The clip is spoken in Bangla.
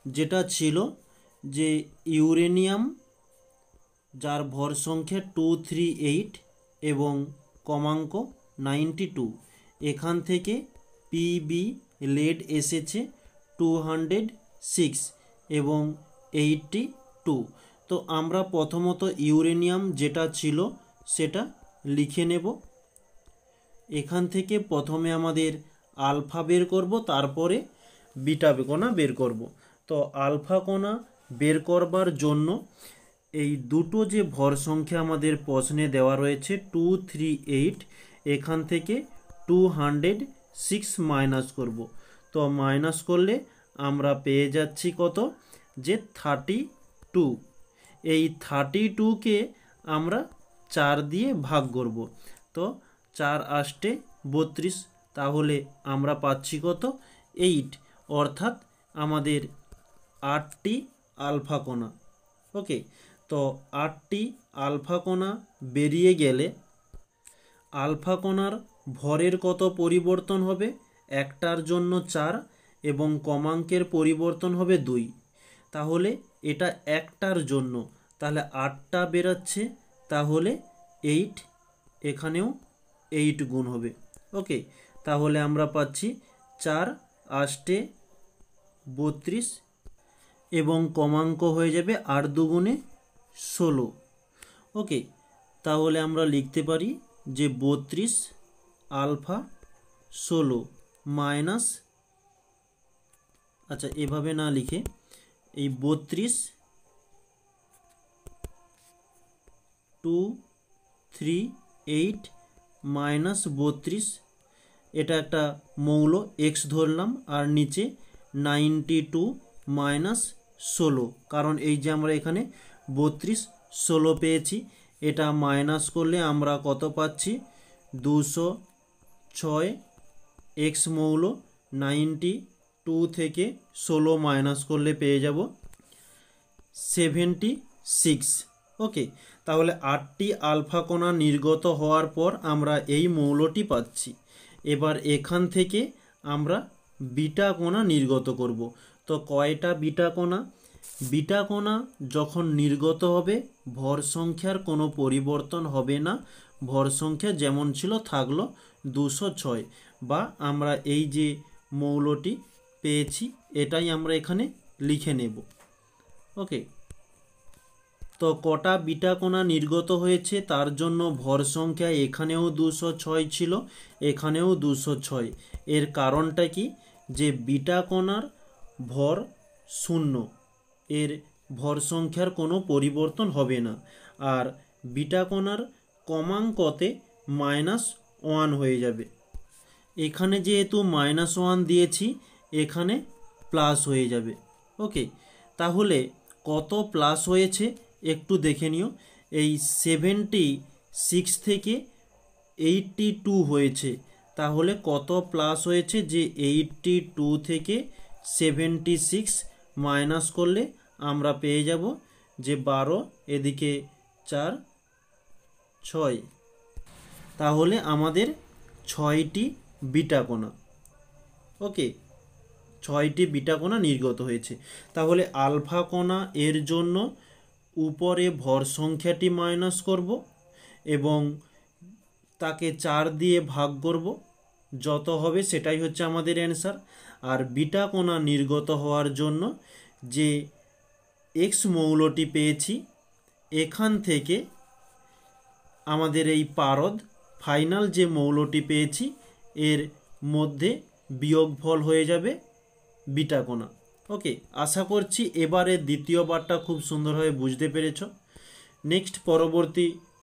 যেটা ছিল যে ইউরেনিয়াম যার ভর সংখ্যা 238 এবং কমাঙ্ক 92, এখান থেকে পিবি লেড এসেছে 206 এবং 82। তো আমরা প্রথমত ইউরেনিয়াম যেটা ছিল সেটা লিখে নেব। এখান থেকে প্রথমে আমাদের আলফা বের করব, তারপরে বিটা কণা বের করব। তো আলফা কণা বের করবার জন্য এই দুটো যে ভর সংখ্যা আমাদের প্রশ্নে দেওয়া রয়েছে 238, এখান থেকে 206 মাইনাস করব। তো মাইনাস করলে আমরা পেয়ে যাচ্ছি কত, যে 32। এই 32কে আমরা 4 দিয়ে ভাগ করব। তো 4 আষ্টে 32, তাহলে আমরা পাচ্ছি কত, 8, অর্থাৎ আমাদের 8টি আলফা কণা। ওকে, তো 8টি আলফা কণা বেরিয়ে গেলে আলফা কণার ভরের কত পরিবর্তন হবে, একটার জন্য 4 এবং কমাঙ্কের পরিবর্তন হবে 2। তাহলে এটা একটার জন্য, তাহলে 8টা বেরাচ্ছে, তাহলে 8, এখানেও 8 গুণ হবে। ওকে, তাহলে আমরা পাচ্ছি 4 আষ্টে 32 এবং কমাঙ্ক হয়ে যাবে 8 দুগুণে 16। ওকে, তাহলে আমরা লিখতে পারি যে 32 আলফা 16 মাইনাস, আচ্ছা এভাবে না লিখে এই 32 238 মাইনাস 32, এটা একটা মৌল এক্স ধরলাম, আর নিচে 92 মাইনাস 16, কারণ এই যে আমরা এখানে 32 16 পেয়েছি, এটা মাইনাস করলে আমরা কত পাচ্ছি, 206। এক্স মৌল 92 থেকে 16 মাইনাস করলে পেয়ে যাব 76। ওকে, তাহলে 8টি আলফা কণা নির্গত হওয়ার পর আমরা এই মৌলটি পাচ্ছি। এবার এখান থেকে আমরা বিটা কণা নির্গত করব। তো কয়টা বিটা কণা? বিটা কণা যখন নির্গত হবে ভর সংখ্যার কোনো পরিবর্তন হবে না, ভর সংখ্যা যেমন ছিল থাকলো 206, বা আমরা এই যে মৌলটি পেয়েছি এটাই আমরা এখানে লিখে নেব। ওকে, তো কটা বিটা কণা নির্গত হয়েছে তার জন্য ভর সংখ্যা এখানেও 206 ছিল, এখানেও 206। এর কারণটা কি, যে বিটা কণার ভর 0, এর ভর সংখ্যার কোনো পরিবর্তন হবে না। আর বিটা কণার কমাঙ্কতে -1 হয়ে যাবে। এখানে যেহেতু -1 দিয়েছি, এখানে প্লাস হয়ে যাবে। ওকে, তাহলে কত প্লাস হয়েছে একটু দেখে নিও। এই 76 থেকে 82 হয়েছে, তাহলে কত প্লাস হয়েছে, যে 82 থেকে 76 মাইনাস করলে আমরা পেয়ে যাব যে 12, এদিকে 4 6, তাহলে আমাদের 6টি বিটা কণা। ওকে, 6টি বিটা কণা নির্গত হয়েছে। তাহলে আলফা কণা এর জন্য উপরে ভর সংখ্যাটি মাইনাস করব এবং তাকে 4 দিয়ে ভাগ করব, যত হবে সেটাই হচ্ছে আমাদের অ্যান্সার। আর বিটা কণা নির্গত হওয়ার জন্য যে এক্স মৌলটি পেয়েছি, এখান থেকে আমাদের এই পারদ ফাইনাল যে মৌলটি পেয়েছি এর মধ্যে বিয়োগফল হয়ে যাবে বিটা কণা। ওকে, আশা করছি এবারে দ্বিতীয়বারটা খুব সুন্দরভাবে বুঝতে পেরেছ। নেক্সট পরবর্তী